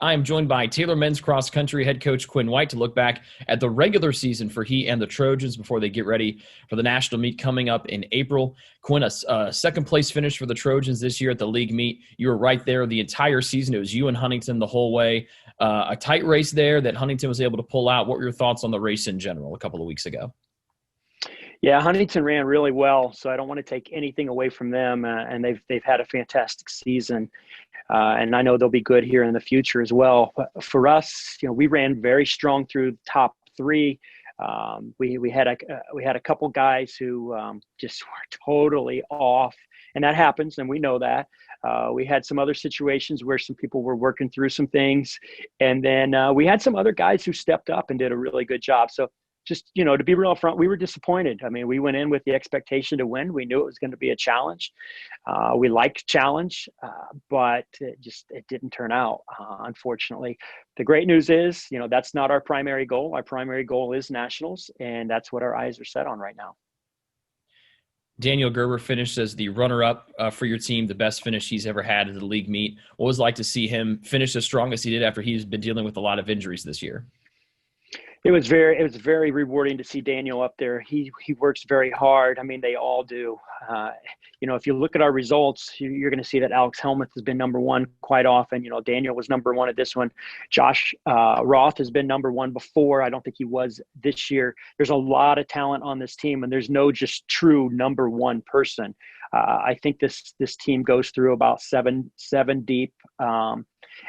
I am joined by Taylor men's cross country head coach Quinn White to look back at the regular season for he and the Trojans before they get ready for the national meet coming up in April. Quinn, a second place finish for the Trojans this year at the league meet. You were right there the entire season. It was you and Huntington the whole way. A tight race there that Huntington was able to pull out. What were your thoughts on the race in general a couple of weeks ago? Yeah, Huntington ran really well, so I don't want to take anything away from them, and they've had a fantastic season, and I know they'll be good here in the future as well. But for us, we ran very strong through the top three. We had a couple guys who just were totally off, and that happens, and we know that. We had some other situations where some people were working through some things, and then we had some other guys who stepped up and did a really good job. So just, to be real upfront, we were disappointed. I mean, we went in with the expectation to win. We knew it was going to be a challenge. We liked challenge, but it didn't turn out, unfortunately. The great news is, that's not our primary goal. Our primary goal is nationals, and that's what our eyes are set on right now. Daniel Gerber finished as the runner-up for your team, the best finish he's ever had at the league meet. What was it like to see him finish as strong as he did after he's been dealing with a lot of injuries this year? It was very rewarding to see Daniel up there. He works very hard. I mean, they all do. If you look at our results, you're going to see that Alex Helmuth has been number one quite often. Daniel was number one at this one. Josh Roth has been number one before. I don't think he was this year. There's a lot of talent on this team, and there's no just true number one person. I think this team goes through about seven deep.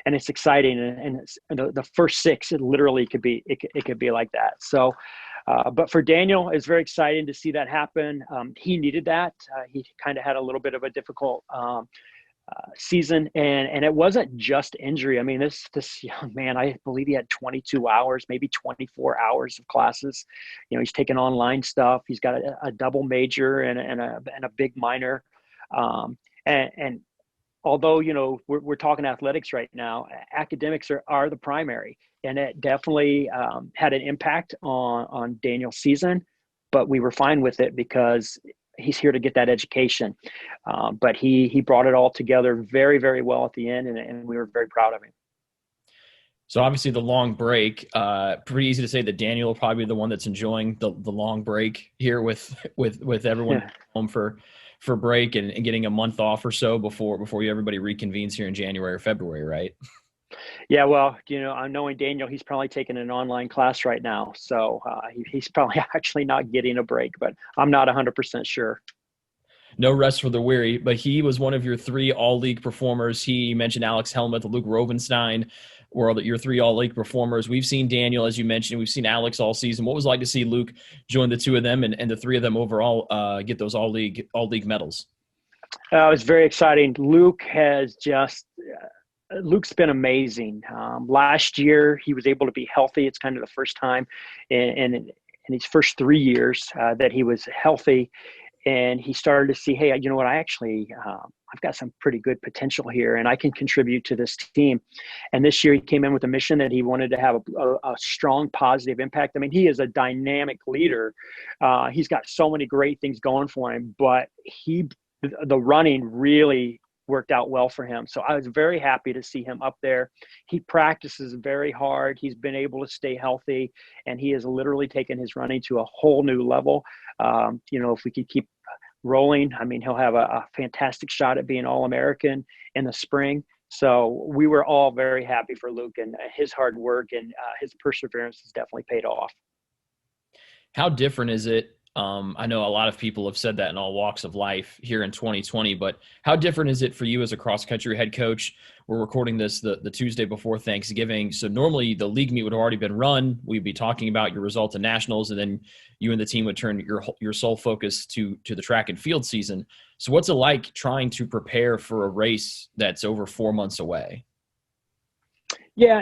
And it's exciting, and the first six, it literally could be like that. So, but for Daniel, it's very exciting to see that happen. He needed that. He kind of had a little bit of a difficult season, and it wasn't just injury. I mean, this young man, I believe he had 22 hours, maybe 24 hours of classes. He's taking online stuff. He's got a double major and a big minor, and although, we're talking athletics right now, academics are the primary, and it definitely had an impact on Daniel's season, but we were fine with it because he's here to get that education. But he brought it all together very, very well at the end, and we were very proud of him. So obviously the long break, pretty easy to say that Daniel will probably be the one that's enjoying the long break here with everyone home for break and getting a month off or so before everybody reconvenes here in January or February, right? Yeah, well, I'm knowing Daniel, he's probably taking an online class right now. So he's probably actually not getting a break, but I'm not 100% sure. No rest for the weary, but he was one of your three all-league performers. He mentioned Alex Helmuth, Luke Rovenstein, were your three all-league performers. We've seen Daniel, as you mentioned. We've seen Alex all season. What was it like to see Luke join the two of them and the three of them overall get those all-league medals? It was very exciting. Luke's been amazing. Last year, he was able to be healthy. It's kind of the first time in his first 3 years that he was healthy. And he started to see, hey, you know what, I've got some pretty good potential here, and I can contribute to this team. And this year he came in with a mission that he wanted to have a strong, positive impact. I mean, he is a dynamic leader. He's got so many great things going for him, but the running really worked out well for him. So I was very happy to see him up there. He practices very hard. He's been able to stay healthy, and he has literally taken his running to a whole new level. If we could keep rolling, I mean, he'll have a fantastic shot at being All-American in the spring. So we were all very happy for Luke, and his hard work and his perseverance has definitely paid off. How different is it? I know a lot of people have said that in all walks of life here in 2020, but how different is it for you as a cross-country head coach? We're recording this the Tuesday before Thanksgiving, so normally the league meet would have already been run. We'd be talking about your results in nationals, and then you and the team would turn your sole focus to the track and field season. So what's it like trying to prepare for a race that's over 4 months away? Yeah,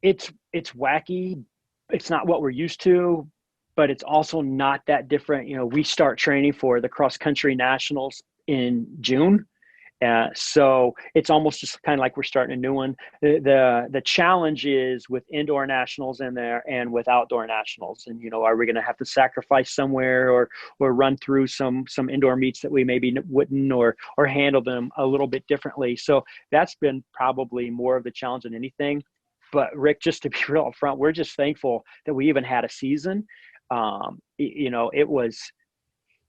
it's wacky. It's not what we're used to, but it's also not that different. We start training for the cross country nationals in June, So it's almost just kind of like we're starting a new one. The challenge is with indoor nationals in there and with outdoor nationals. And, are we going to have to sacrifice somewhere or run through some indoor meets that we maybe wouldn't or handle them a little bit differently? So that's been probably more of the challenge than anything. But Rick, just to be real upfront, we're just thankful that we even had a season. It was,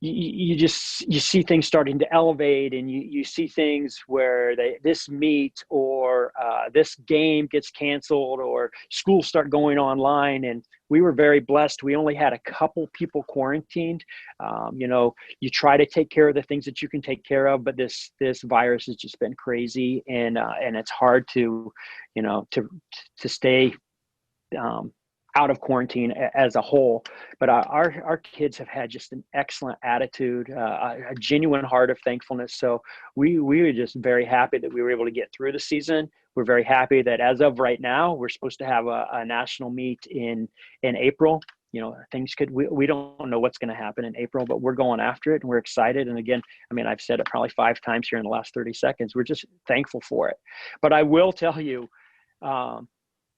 you see things starting to elevate, and you see things where this meet or this game gets canceled or schools start going online. And we were very blessed. We only had a couple people quarantined. You try to take care of the things that you can take care of, but this virus has just been crazy, and it's hard to stay out of quarantine as a whole. But our kids have had just an excellent attitude, a genuine heart of thankfulness. So we were just very happy that we were able to get through the season. We're very happy that as of right now, we're supposed to have a national meet in April. We don't know what's going to happen in April, but we're going after it and we're excited. And again, I've said it probably 5 times here in the last 30 seconds. We're just thankful for it. But I will tell you,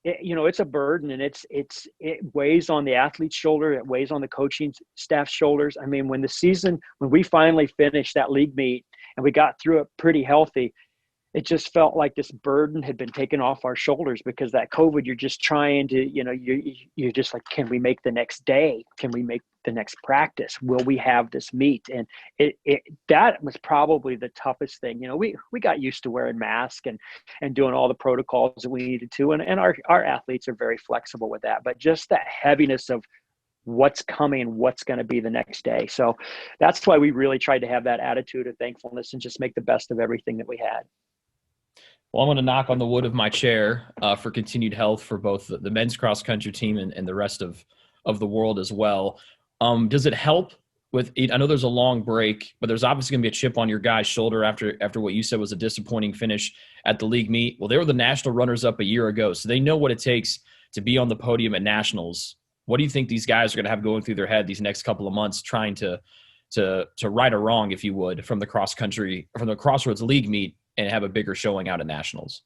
it's a burden, and it weighs on the athlete's shoulder. It weighs on the coaching staff's shoulders. When we finally finished that league meet and we got through it pretty healthy, it just felt like this burden had been taken off our shoulders, because that COVID, you're just trying to, you're just like, can we make the next day? Can we make the next practice? Will we have this meet? And that was probably the toughest thing. We got used to wearing masks and doing all the protocols that we needed to. And our athletes are very flexible with that, but just that heaviness of what's coming, what's going to be the next day. So that's why we really tried to have that attitude of thankfulness and just make the best of everything that we had. Well, I'm going to knock on the wood of my chair for continued health for both the men's cross country team and the rest of the world as well. Does it help with – I know there's a long break, but there's obviously going to be a chip on your guy's shoulder after what you said was a disappointing finish at the league meet. Well, they were the national runners-up a year ago, so they know what it takes to be on the podium at nationals. What do you think these guys are going to have going through their head these next couple of months trying to right a wrong, if you would, from the Crossroads League meet and have a bigger showing out at nationals?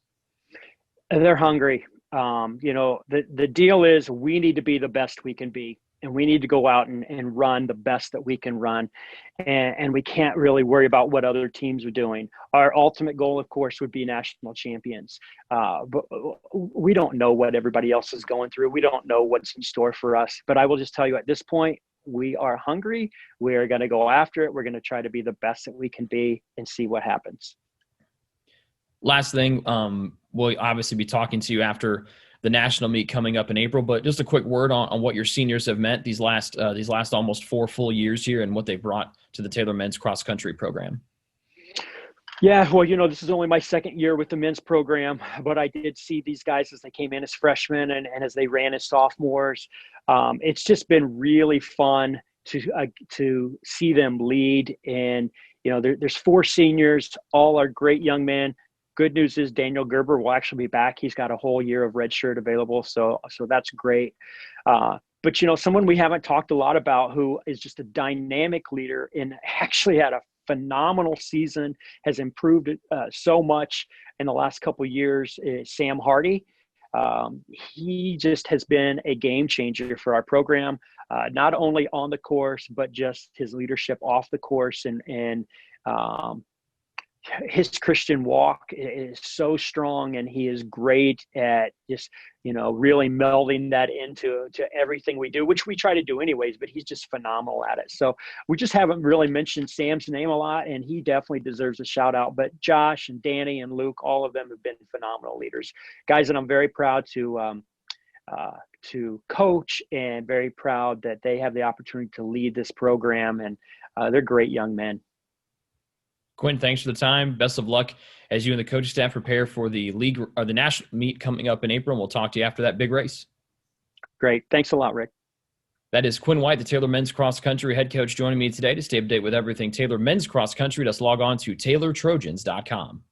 They're hungry. The deal is we need to be the best we can be, and we need to go out and run the best that we can run. And we can't really worry about what other teams are doing. Our ultimate goal, of course, would be national champions. But we don't know what everybody else is going through. We don't know what's in store for us. But I will just tell you, at this point, we are hungry. We are going to go after it. We're going to try to be the best that we can be and see what happens. Last thing, we'll obviously be talking to you after the national meet coming up in April, but just a quick word on what your seniors have meant these last almost 4 full years here and what they brought to the Taylor men's cross country program. Yeah, well, this is only my second year with the men's program, but I did see these guys as they came in as freshmen and as they ran as sophomores. It's just been really fun to see them lead. And, there's 4 seniors, all are great young men. Good news is Daniel Gerber will actually be back. He's got a whole year of red shirt available. So that's great. But, someone we haven't talked a lot about who is just a dynamic leader and actually had a phenomenal season, has improved so much in the last couple of years, is Sam Hardy. He just has been a game changer for our program, not only on the course, but just his leadership off the course, and his Christian walk is so strong, and he is great at just, really melding that into everything we do, which we try to do anyways, but he's just phenomenal at it. So we just haven't really mentioned Sam's name a lot, and he definitely deserves a shout out. But Josh and Danny and Luke, all of them have been phenomenal leaders, guys that I'm very proud to coach, and very proud that they have the opportunity to lead this program. And they're great young men. Quinn, thanks for the time. Best of luck as you and the coaching staff prepare for the league or the national meet coming up in April. And we'll talk to you after that big race. Great. Thanks a lot, Rick. That is Quinn White, the Taylor men's cross country head coach, joining me today to stay up to date with everything Taylor men's cross country. Just log on to TaylorTrojans.com.